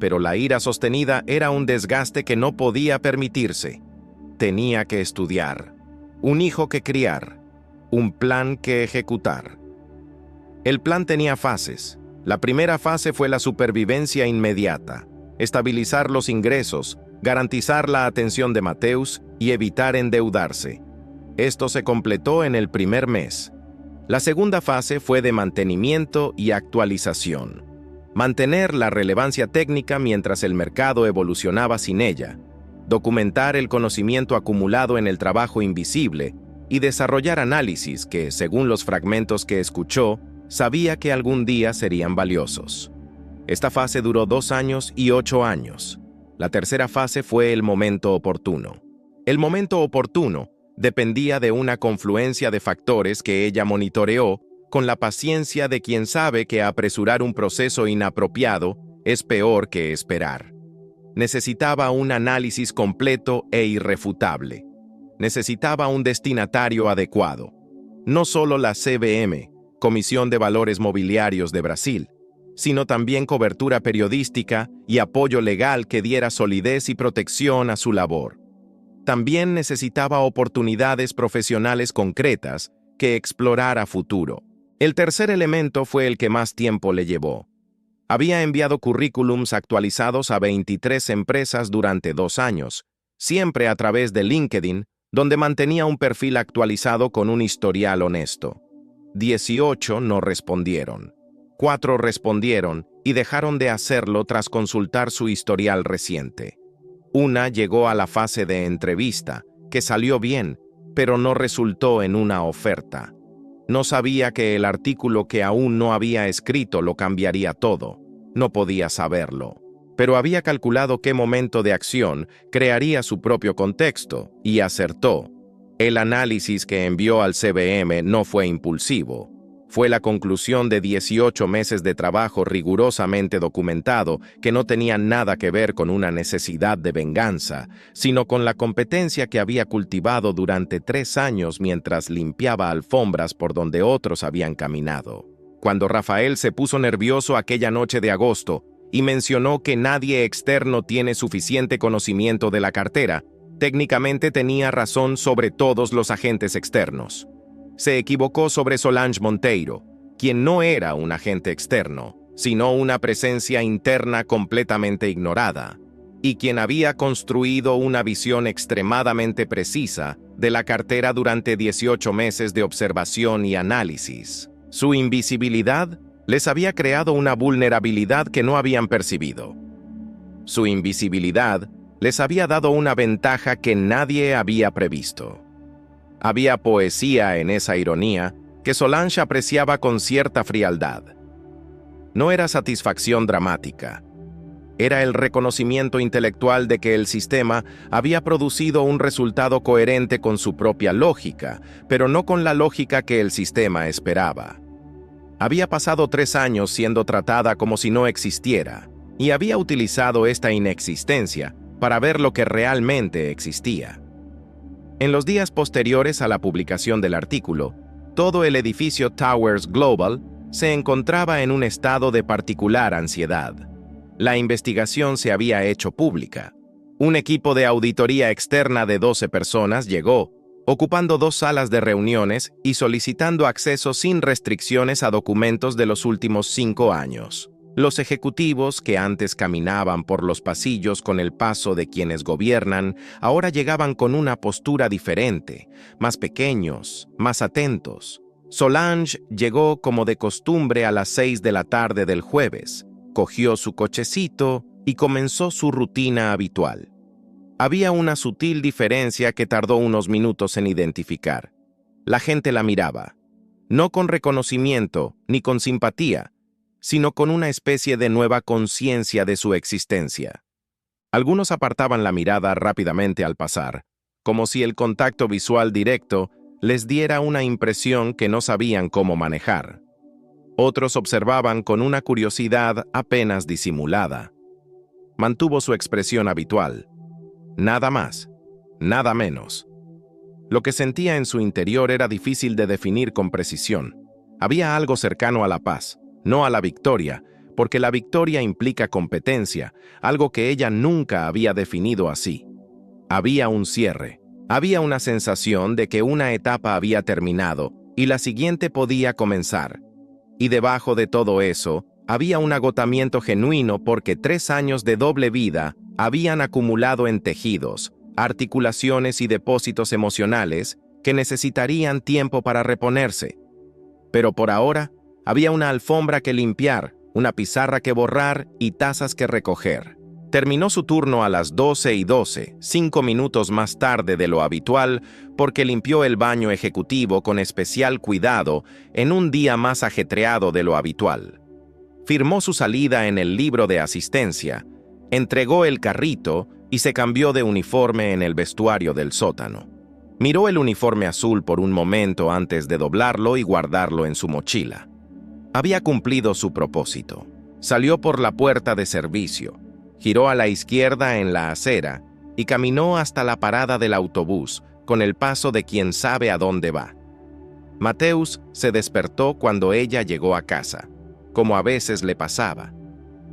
Pero la ira sostenida era un desgaste que no podía permitirse. Tenía que estudiar, un hijo que criar, un plan que ejecutar. El plan tenía fases. La primera fase fue la supervivencia inmediata, estabilizar los ingresos, garantizar la atención de Mateus y evitar endeudarse. Esto se completó en el primer mes. La segunda fase fue de mantenimiento y actualización. Mantener la relevancia técnica mientras el mercado evolucionaba sin ella, documentar el conocimiento acumulado en el trabajo invisible y desarrollar análisis que, según los fragmentos que escuchó, sabía que algún día serían valiosos. Esta fase duró 2 años y 8 años. La tercera fase fue el momento oportuno. El momento oportuno dependía de una confluencia de factores que ella monitoreó con la paciencia de quien sabe que apresurar un proceso inapropiado es peor que esperar. Necesitaba un análisis completo e irrefutable. Necesitaba un destinatario adecuado. No solo la CVM, Comisión de Valores Mobiliarios de Brasil, sino también cobertura periodística y apoyo legal que diera solidez y protección a su labor. También necesitaba oportunidades profesionales concretas que explorar a futuro. El tercer elemento fue el que más tiempo le llevó. Había enviado currículums actualizados a 23 empresas durante 2 años, siempre a través de LinkedIn, donde mantenía un perfil actualizado con un historial honesto. 18 no respondieron. 4 respondieron y dejaron de hacerlo tras consultar su historial reciente. Una llegó a la fase de entrevista, que salió bien, pero no resultó en una oferta. No sabía que el artículo que aún no había escrito lo cambiaría todo. No podía saberlo. Pero había calculado qué momento de acción crearía su propio contexto, y acertó. El análisis que envió al CVM no fue impulsivo. Fue la conclusión de 18 meses de trabajo rigurosamente documentado que no tenía nada que ver con una necesidad de venganza, sino con la competencia que había cultivado durante 3 años mientras limpiaba alfombras por donde otros habían caminado. Cuando Rafael se puso nervioso aquella noche de agosto y mencionó que nadie externo tiene suficiente conocimiento de la cartera, técnicamente tenía razón sobre todos los agentes externos. Se equivocó sobre Solange Monteiro, quien no era un agente externo, sino una presencia interna completamente ignorada, y quien había construido una visión extremadamente precisa de la cartera durante 18 meses de observación y análisis. Su invisibilidad les había creado una vulnerabilidad que no habían percibido. Su invisibilidad les había dado una ventaja que nadie había previsto. Había poesía en esa ironía que Solange apreciaba con cierta frialdad. No era satisfacción dramática. Era el reconocimiento intelectual de que el sistema había producido un resultado coherente con su propia lógica, pero no con la lógica que el sistema esperaba. Había pasado 3 años siendo tratada como si no existiera, y había utilizado esta inexistencia para ver lo que realmente existía. En los días posteriores a la publicación del artículo, todo el edificio Towers Global se encontraba en un estado de particular ansiedad. La investigación se había hecho pública. Un equipo de auditoría externa de 12 personas llegó, ocupando 2 salas de reuniones y solicitando acceso sin restricciones a documentos de los últimos 5 años. Los ejecutivos, que antes caminaban por los pasillos con el paso de quienes gobiernan, ahora llegaban con una postura diferente, más pequeños, más atentos. Solange llegó como de costumbre a las 6 de la tarde del jueves, cogió su cochecito y comenzó su rutina habitual. Había una sutil diferencia que tardó unos minutos en identificar. La gente la miraba, no con reconocimiento ni con simpatía, sino con una especie de nueva conciencia de su existencia. Algunos apartaban la mirada rápidamente al pasar, como si el contacto visual directo les diera una impresión que no sabían cómo manejar. Otros observaban con una curiosidad apenas disimulada. Mantuvo su expresión habitual. Nada más, nada menos. Lo que sentía en su interior era difícil de definir con precisión. Había algo cercano a la paz, no a la victoria, porque la victoria implica competencia, algo que ella nunca había definido así. Había un cierre, había una sensación de que una etapa había terminado y la siguiente podía comenzar. Y debajo de todo eso, había un agotamiento genuino porque 3 años de doble vida habían acumulado en tejidos, articulaciones y depósitos emocionales que necesitarían tiempo para reponerse. Pero por ahora, había una alfombra que limpiar, una pizarra que borrar y tazas que recoger. Terminó su turno a las 12:12, 5 minutos más tarde de lo habitual, porque limpió el baño ejecutivo con especial cuidado en un día más ajetreado de lo habitual. Firmó su salida en el libro de asistencia, entregó el carrito y se cambió de uniforme en el vestuario del sótano. Miró el uniforme azul por un momento antes de doblarlo y guardarlo en su mochila. Había cumplido su propósito. Salió por la puerta de servicio, giró a la izquierda en la acera y caminó hasta la parada del autobús, con el paso de quien sabe a dónde va. Mateusz se despertó cuando ella llegó a casa, como a veces le pasaba,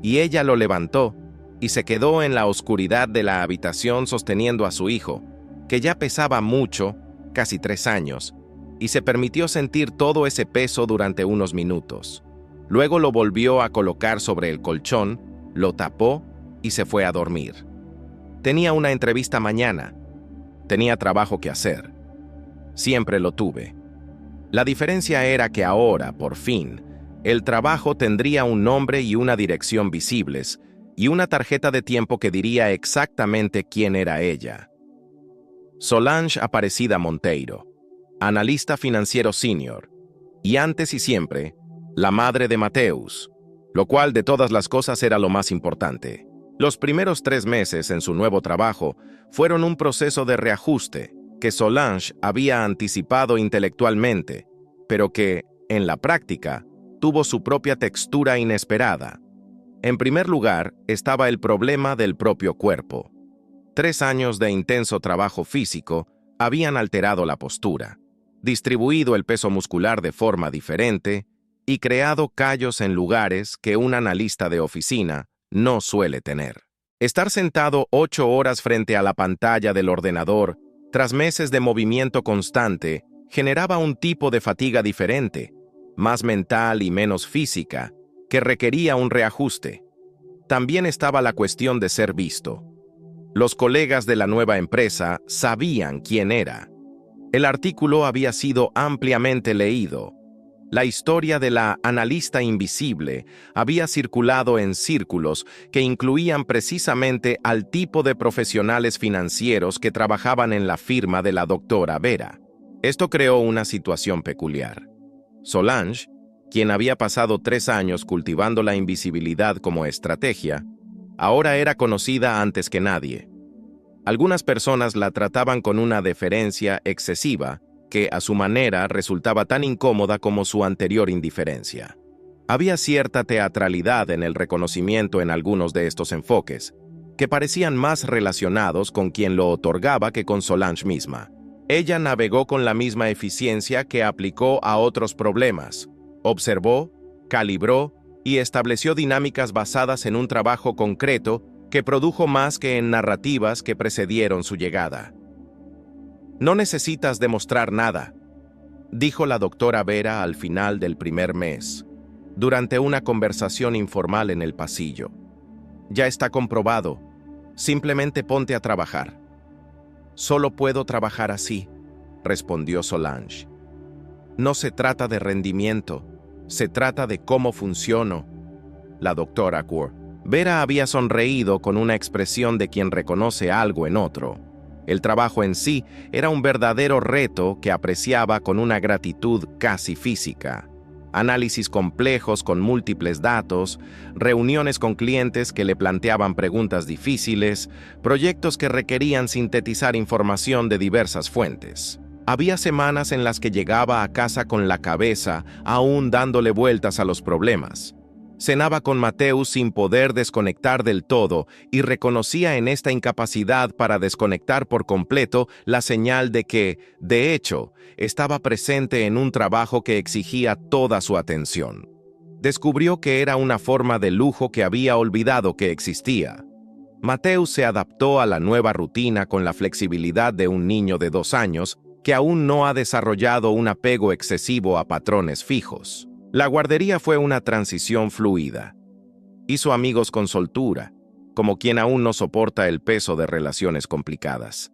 y ella lo levantó y se quedó en la oscuridad de la habitación sosteniendo a su hijo, que ya pesaba mucho, casi 3 años, y se permitió sentir todo ese peso durante unos minutos. Luego lo volvió a colocar sobre el colchón, lo tapó y se fue a dormir. Tenía una entrevista mañana. Tenía trabajo que hacer. Siempre lo tuve. La diferencia era que ahora, por fin, el trabajo tendría un nombre y una dirección visibles, y una tarjeta de tiempo que diría exactamente quién era ella. Solange Aparecida Monteiro, analista financiero senior, y antes y siempre, la madre de Mateusz, lo cual de todas las cosas era lo más importante. Los primeros 3 meses en su nuevo trabajo fueron un proceso de reajuste que Solange había anticipado intelectualmente, pero que, en la práctica, tuvo su propia textura inesperada. En primer lugar, estaba el problema del propio cuerpo. 3 años de intenso trabajo físico habían alterado la postura, distribuido el peso muscular de forma diferente y creado callos en lugares que un analista de oficina no suele tener. Estar sentado 8 horas frente a la pantalla del ordenador, tras meses de movimiento constante, generaba un tipo de fatiga diferente, más mental y menos física, que requería un reajuste. También estaba la cuestión de ser visto. Los colegas de la nueva empresa sabían quién era. El artículo había sido ampliamente leído. La historia de la analista invisible había circulado en círculos que incluían precisamente al tipo de profesionales financieros que trabajaban en la firma de la doctora Vera. Esto creó una situación peculiar. Solange, quien había pasado 3 años cultivando la invisibilidad como estrategia, ahora era conocida antes que nadie. Algunas personas la trataban con una deferencia excesiva que, a su manera, resultaba tan incómoda como su anterior indiferencia. Había cierta teatralidad en el reconocimiento en algunos de estos enfoques, que parecían más relacionados con quien lo otorgaba que con Solange misma. Ella navegó con la misma eficiencia que aplicó a otros problemas. Observó, calibró y estableció dinámicas basadas en un trabajo concreto que produjo más que en narrativas que precedieron su llegada. «No necesitas demostrar nada», dijo la doctora Vera al final del primer mes, durante una conversación informal en el pasillo. «Ya está comprobado. Simplemente ponte a trabajar». «Solo puedo trabajar así», respondió Solange. «No se trata de rendimiento, se trata de cómo funciono». La doctora Cour. Vera había sonreído con una expresión de quien reconoce algo en otro. El trabajo en sí era un verdadero reto que apreciaba con una gratitud casi física. Análisis complejos con múltiples datos, reuniones con clientes que le planteaban preguntas difíciles, proyectos que requerían sintetizar información de diversas fuentes. Había semanas en las que llegaba a casa con la cabeza aún dándole vueltas a los problemas. Cenaba con Mateus sin poder desconectar del todo y reconocía en esta incapacidad para desconectar por completo la señal de que, de hecho, estaba presente en un trabajo que exigía toda su atención. Descubrió que era una forma de lujo que había olvidado que existía. Mateus se adaptó a la nueva rutina con la flexibilidad de un niño de 2 años que aún no ha desarrollado un apego excesivo a patrones fijos. La guardería fue una transición fluida. Hizo amigos con soltura, como quien aún no soporta el peso de relaciones complicadas.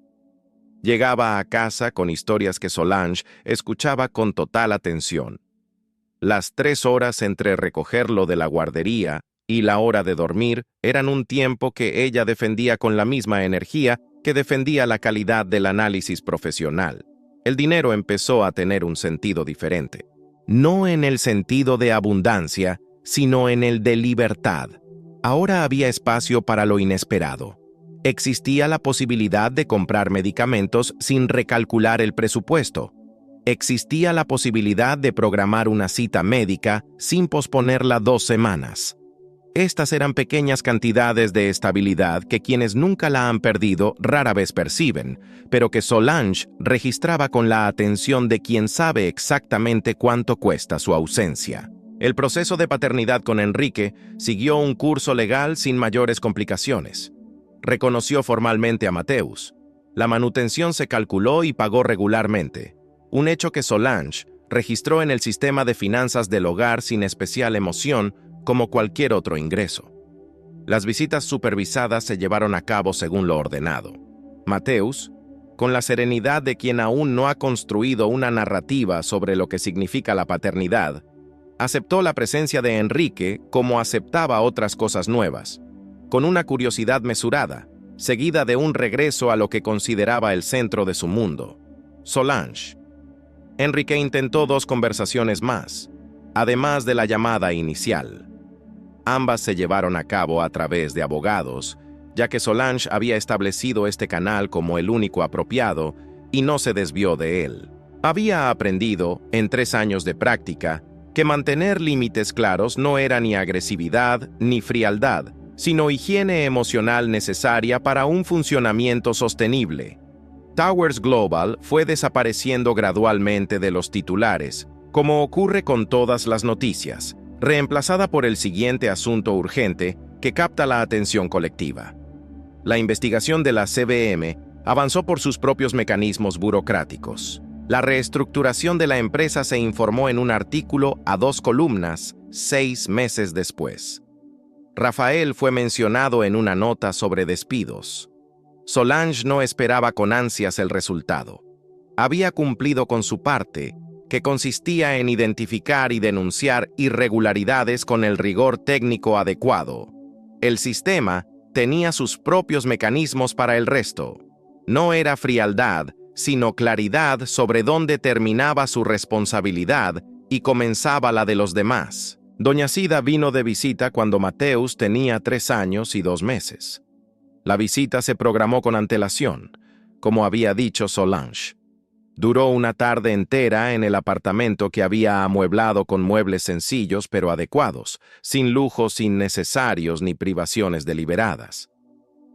Llegaba a casa con historias que Solange escuchaba con total atención. Las 3 horas entre recogerlo de la guardería y la hora de dormir eran un tiempo que ella defendía con la misma energía que defendía la calidad del análisis profesional. El dinero empezó a tener un sentido diferente. No en el sentido de abundancia, sino en el de libertad. Ahora había espacio para lo inesperado. Existía la posibilidad de comprar medicamentos sin recalcular el presupuesto. Existía la posibilidad de programar una cita médica sin posponerla 2 semanas. Estas eran pequeñas cantidades de estabilidad que quienes nunca la han perdido rara vez perciben, pero que Solange registraba con la atención de quien sabe exactamente cuánto cuesta su ausencia. El proceso de paternidad con Enrique siguió un curso legal sin mayores complicaciones. Reconoció formalmente a Mateus. La manutención se calculó y pagó regularmente, un hecho que Solange registró en el sistema de finanzas del hogar sin especial emoción, como cualquier otro ingreso. Las visitas supervisadas se llevaron a cabo según lo ordenado. Mateus, con la serenidad de quien aún no ha construido una narrativa sobre lo que significa la paternidad, aceptó la presencia de Enrique como aceptaba otras cosas nuevas, con una curiosidad mesurada, seguida de un regreso a lo que consideraba el centro de su mundo, Solange. Enrique intentó 2 conversaciones más, además de la llamada inicial. Ambas se llevaron a cabo a través de abogados, ya que Solange había establecido este canal como el único apropiado y no se desvió de él. Había aprendido, en 3 años de práctica, que mantener límites claros no era ni agresividad ni frialdad, sino higiene emocional necesaria para un funcionamiento sostenible. Towers Global fue desapareciendo gradualmente de los titulares, como ocurre con todas las noticias, reemplazada por el siguiente asunto urgente que capta la atención colectiva. La investigación de la CVM avanzó por sus propios mecanismos burocráticos. La reestructuración de la empresa se informó en un artículo a 2 columnas 6 meses después. Rafael fue mencionado en una nota sobre despidos. Solange no esperaba con ansias el resultado. Había cumplido con su parte, que consistía en identificar y denunciar irregularidades con el rigor técnico adecuado. El sistema tenía sus propios mecanismos para el resto. No era frialdad, sino claridad sobre dónde terminaba su responsabilidad y comenzaba la de los demás. Doña Cida vino de visita cuando Mateus tenía 3 años y 2 meses. La visita se programó con antelación, como había dicho Solange. Duró una tarde entera en el apartamento que había amueblado con muebles sencillos pero adecuados, sin lujos innecesarios ni privaciones deliberadas.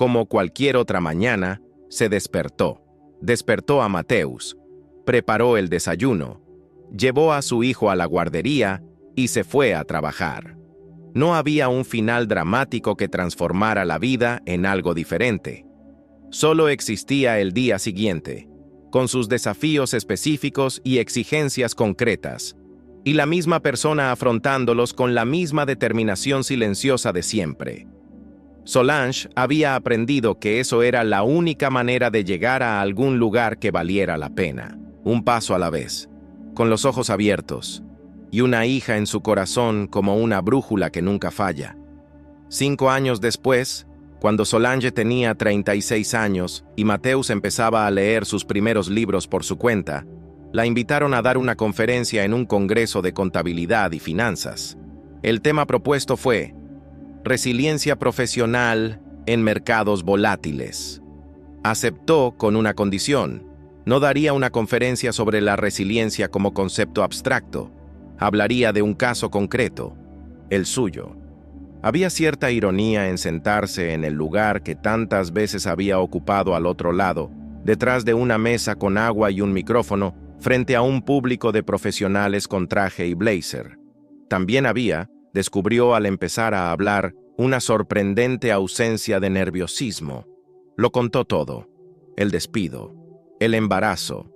Como cualquier otra mañana, se despertó. Despertó a Mateus, preparó el desayuno, llevó a su hijo a la guardería y se fue a trabajar. No había un final dramático que transformara la vida en algo diferente. Solo existía el día siguiente, con sus desafíos específicos y exigencias concretas, y la misma persona afrontándolos con la misma determinación silenciosa de siempre. Solange había aprendido que eso era la única manera de llegar a algún lugar que valiera la pena, un paso a la vez, con los ojos abiertos, y una hija en su corazón como una brújula que nunca falla. 5 años después, cuando Solange tenía 36 años y Mateus empezaba a leer sus primeros libros por su cuenta, la invitaron a dar una conferencia en un congreso de contabilidad y finanzas. El tema propuesto fue resiliencia profesional en mercados volátiles. Aceptó con una condición: no daría una conferencia sobre la resiliencia como concepto abstracto, hablaría de un caso concreto, el suyo. Había cierta ironía en sentarse en el lugar que tantas veces había ocupado al otro lado, detrás de una mesa con agua y un micrófono, frente a un público de profesionales con traje y blazer. También descubrió al empezar a hablar, una sorprendente ausencia de nerviosismo. Lo contó todo: el despido, el embarazo,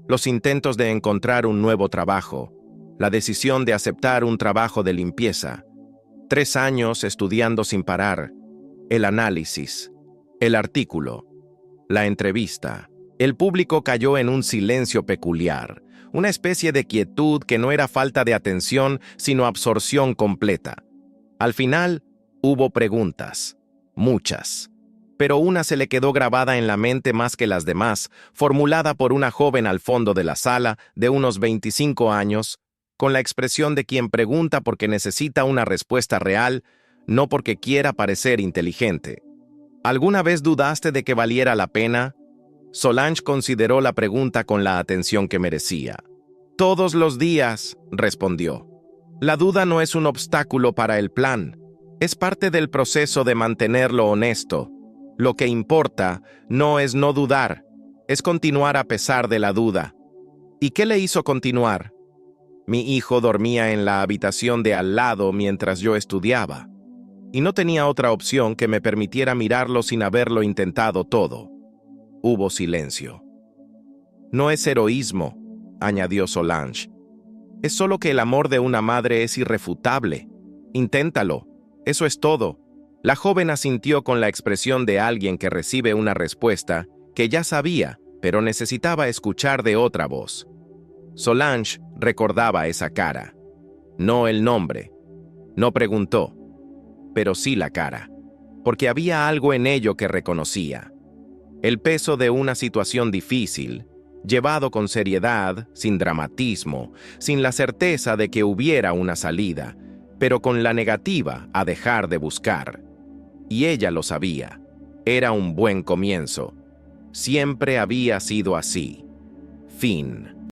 los intentos de encontrar un nuevo trabajo, la decisión de aceptar un trabajo de limpieza, 3 años estudiando sin parar, el análisis, el artículo, la entrevista. El público cayó en un silencio peculiar, una especie de quietud que no era falta de atención, sino absorción completa. Al final, hubo preguntas, muchas, pero una se le quedó grabada en la mente más que las demás, formulada por una joven al fondo de la sala, de unos 25 años, con la expresión de quien pregunta porque necesita una respuesta real, no porque quiera parecer inteligente. ¿Alguna vez dudaste de que valiera la pena? Solange consideró la pregunta con la atención que merecía. Todos los días, respondió. La duda no es un obstáculo para el plan. Es parte del proceso de mantenerlo honesto. Lo que importa no es no dudar, es continuar a pesar de la duda. ¿Y qué le hizo continuar? Mi hijo dormía en la habitación de al lado mientras yo estudiaba, y no tenía otra opción que me permitiera mirarlo sin haberlo intentado todo. Hubo silencio. No es heroísmo, añadió Solange. Es solo que el amor de una madre es irrefutable. Inténtalo. Eso es todo. La joven asintió con la expresión de alguien que recibe una respuesta que ya sabía, pero necesitaba escuchar de otra voz. Solange recordaba esa cara. No el nombre. No preguntó, pero sí la cara, porque había algo en ello que reconocía. El peso de una situación difícil, llevado con seriedad, sin dramatismo, sin la certeza de que hubiera una salida, pero con la negativa a dejar de buscar. Y ella lo sabía. Era un buen comienzo. Siempre había sido así. Fin.